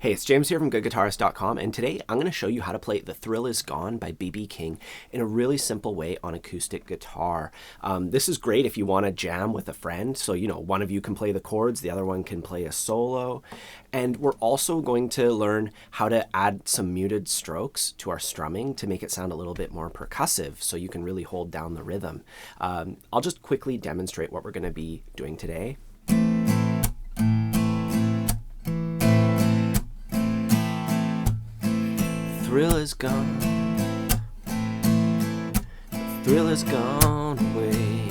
Hey, it's James here from GoodGuitarist.com, and today I'm going to show you how to play The Thrill Is Gone by B.B. King in a really simple way on acoustic guitar. This is great if you want to jam with a friend, so one of you can play the chords, the other one can play a solo. And we're also going to learn how to add some muted strokes to our strumming to make it sound a little bit more percussive so you can really hold down the rhythm. I'll just quickly demonstrate what we're going to be doing today. Thrill is gone, the thrill has gone away.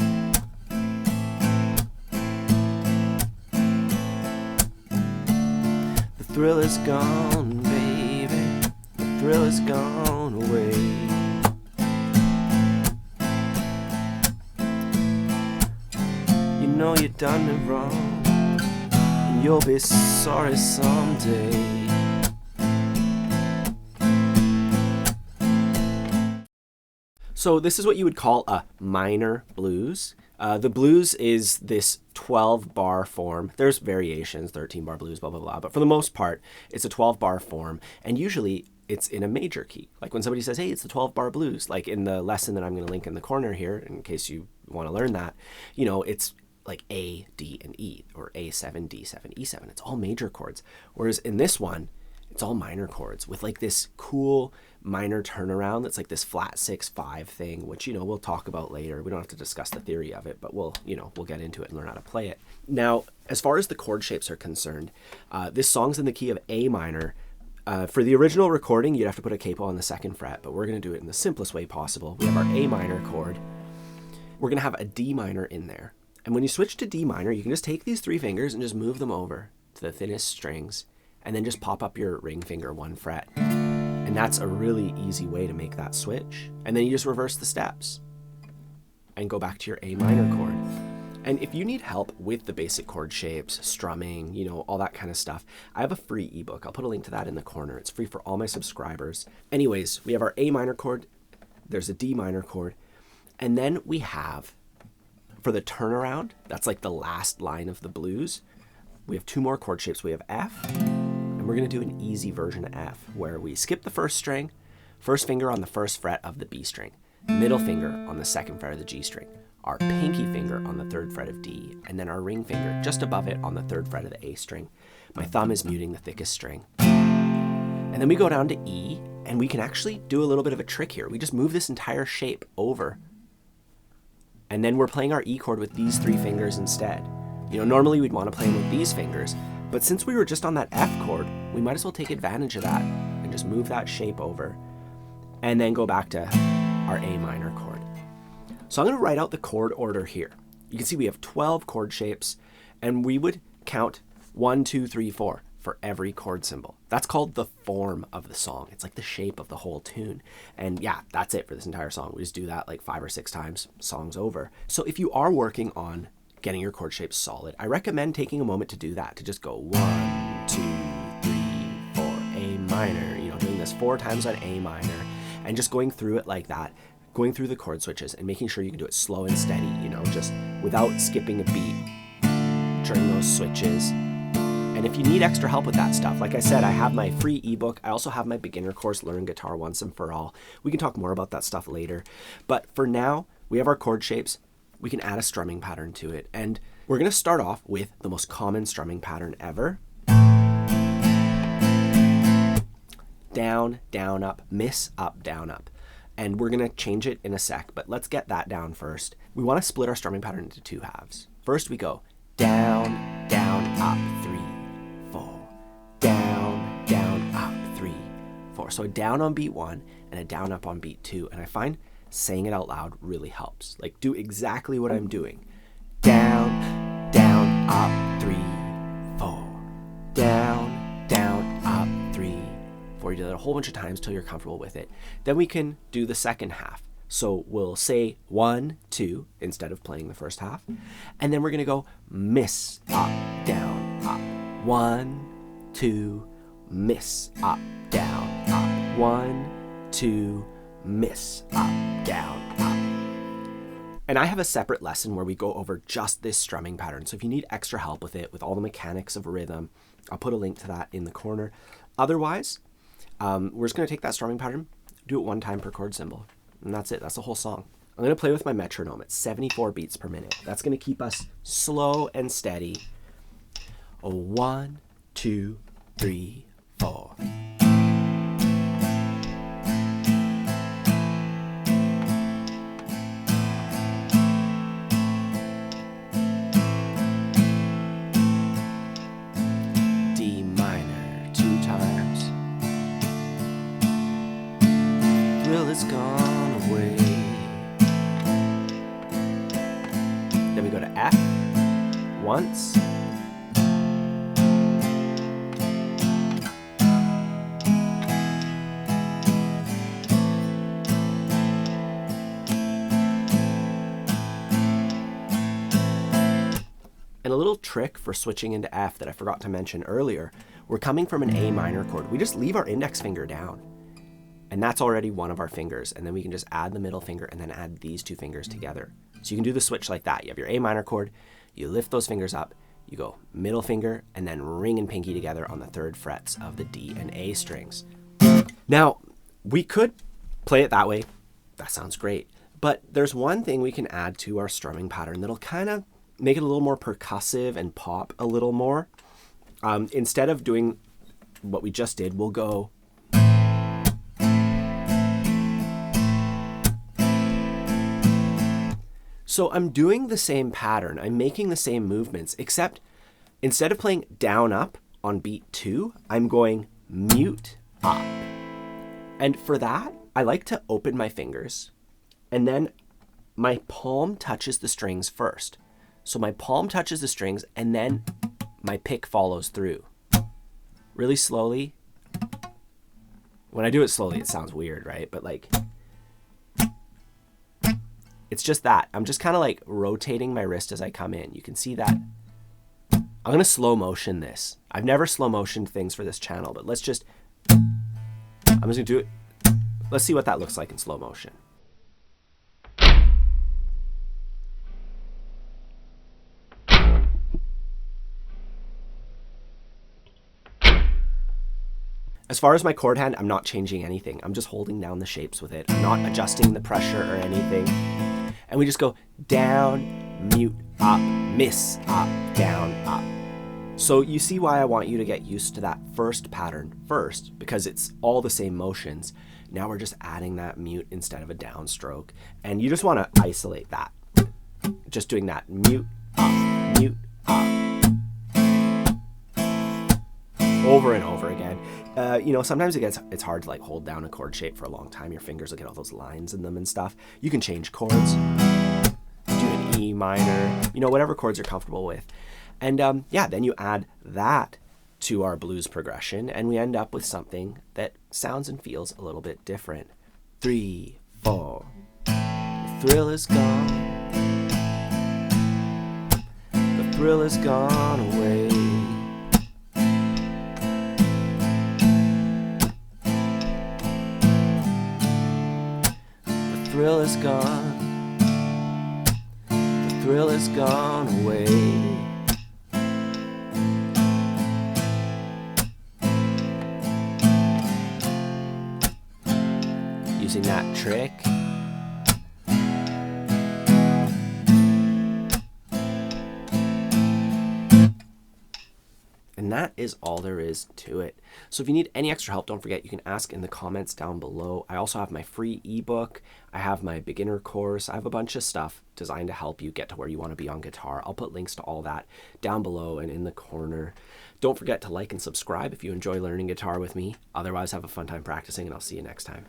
The thrill is gone, baby, the thrill has gone away. You know you done me wrong, and you'll be sorry someday. So this is what you would call a minor blues. The blues is this 12-bar form. There's variations, 13-bar blues, blah, blah, blah. But for the most part, it's a 12-bar form. And usually it's in a major key. Like when somebody says, hey, it's the 12-bar blues. Like in the lesson that I'm going to link in the corner here, in case you want to learn that, it's like A, D, and E, or A7, D7, E7. It's all major chords. Whereas in this one, it's all minor chords with like this cool minor turnaround that's like this flat 6-5 thing, which, we'll talk about later. We don't have to discuss the theory of it, but we'll get into it and learn how to play it. Now, as far as the chord shapes are concerned, this song's in the key of A minor. For the original recording, you'd have to put a capo on the 2nd fret, but we're going to do it in the simplest way possible. We have our A minor chord. We're going to have a D minor in there. And when you switch to D minor, you can just take these 3 fingers and just move them over to the thinnest strings, and then just pop up your ring finger 1 fret. And that's a really easy way to make that switch. And then you just reverse the steps and go back to your A minor chord. And if you need help with the basic chord shapes, strumming, all that kind of stuff, I have a free ebook. I'll put a link to that in the corner. It's free for all my subscribers. Anyways, we have our A minor chord. There's a D minor chord. And then we have, for the turnaround, that's like the last line of the blues, we have 2 more chord shapes. We have F, and we're going to do an easy version of F, where we skip the 1st string, 1st finger on the 1st fret of the B string, middle finger on the 2nd fret of the G string, our pinky finger on the 3rd fret of D, and then our ring finger just above it on the 3rd fret of the A string. My thumb is muting the thickest string. And then we go down to E, and we can actually do a little bit of a trick here. We just move this entire shape over, and then we're playing our E chord with these 3 fingers instead. Normally we'd want to play them with these fingers, but since we were just on that F chord, we might as well take advantage of that and just move that shape over and then go back to our A minor chord. So I'm going to write out the chord order here. You can see we have 12 chord shapes, and we would count 1, 2, 3, 4 for every chord symbol. That's called the form of the song. It's like the shape of the whole tune. And yeah, that's it for this entire song. We just do that like 5 or 6 times, song's over. So if you are working on getting your chord shapes solid, I recommend taking a moment to do that, to just go 1, 2, 3, 4, A minor, doing this 4 times on A minor, and just going through it like that, going through the chord switches and making sure you can do it slow and steady, just without skipping a beat during those switches. And if you need extra help with that stuff, like I said, I have my free ebook. I also have my beginner course, Learn Guitar Once and For All. We can talk more about that stuff later. But for now, we have our chord shapes. We can add a strumming pattern to it. And we're going to start off with the most common strumming pattern ever. Down, down, up, miss, up, down, up. And we're going to change it in a sec, but let's get that down first. We want to split our strumming pattern into 2 halves. First we go down, down, up, 3, 4. Down, down, up, 3, 4. So a down on beat 1 and a down up on beat 2. And I find saying it out loud really helps. Like, do exactly what I'm doing. Down, down, up, 3, 4. Down, down, up, 3, 4. You do that a whole bunch of times till you're comfortable with it. Then we can do the second half. So we'll say 1, 2 instead of playing the first half. And then we're going to go miss, up, down, up. 1, 2, miss, up, down, up. 1, 2, miss, up, down, up. And I have a separate lesson where we go over just this strumming pattern. So if you need extra help with it, with all the mechanics of rhythm, I'll put a link to that in the corner. Otherwise, we're just going to take that strumming pattern, do it 1 time per chord symbol, and that's it. That's the whole song. I'm going to play with my metronome at 74 beats per minute. That's going to keep us slow and steady. 1, 2, 3, 4. D minor 2 times. Thrill is gone away. Then we go to F once. And a little trick for switching into F that I forgot to mention earlier, we're coming from an A minor chord. We just leave our index finger down. And that's already one of our fingers. And then we can just add the middle finger and then add these 2 fingers together. So you can do the switch like that. You have your A minor chord, you lift those fingers up, you go middle finger, and then ring and pinky together on the 3rd frets of the D and A strings. Now, we could play it that way. That sounds great. But there's one thing we can add to our strumming pattern that'll kind of make it a little more percussive and pop a little more. Instead of doing what we just did, we'll go. So I'm doing the same pattern. I'm making the same movements, except instead of playing down up on beat 2, I'm going mute up. And for that, I like to open my fingers and then my palm touches the strings first. So my palm touches the strings and then my pick follows through. Really slowly. When I do it slowly, it sounds weird, right? But like, it's just that. I'm just kind of like rotating my wrist as I come in. You can see that. I'm going to slow motion this. I've never slow motioned things for this channel, but I'm just going to do it. Let's see what that looks like in slow motion. As far as my chord hand, I'm not changing anything. I'm just holding down the shapes with it. I'm not adjusting the pressure or anything. And we just go down, mute, up, miss, up, down, up. So you see why I want you to get used to that first pattern first, because it's all the same motions. Now we're just adding that mute instead of a downstroke. And you just want to isolate that. Just doing that mute, up, mute, up. Over and over again. You know, sometimes it's hard to like hold down a chord shape for a long time. Your fingers will get all those lines in them and stuff. You can change chords, do an E minor, you know, whatever chords you're comfortable with. And yeah, then you add that to our blues progression and we end up with something that sounds and feels a little bit different. 3, 4. The thrill is gone. The thrill is gone away. The thrill is gone. The thrill is gone away. Using that trick. And that is all there is to it. So if you need any extra help, don't forget you can ask in the comments down below. I also have my free ebook. I have my beginner course. I have a bunch of stuff designed to help you get to where you want to be on guitar. I'll put links to all that down below and in the corner. Don't forget to like and subscribe if you enjoy learning guitar with me. Otherwise, have a fun time practicing and I'll see you next time.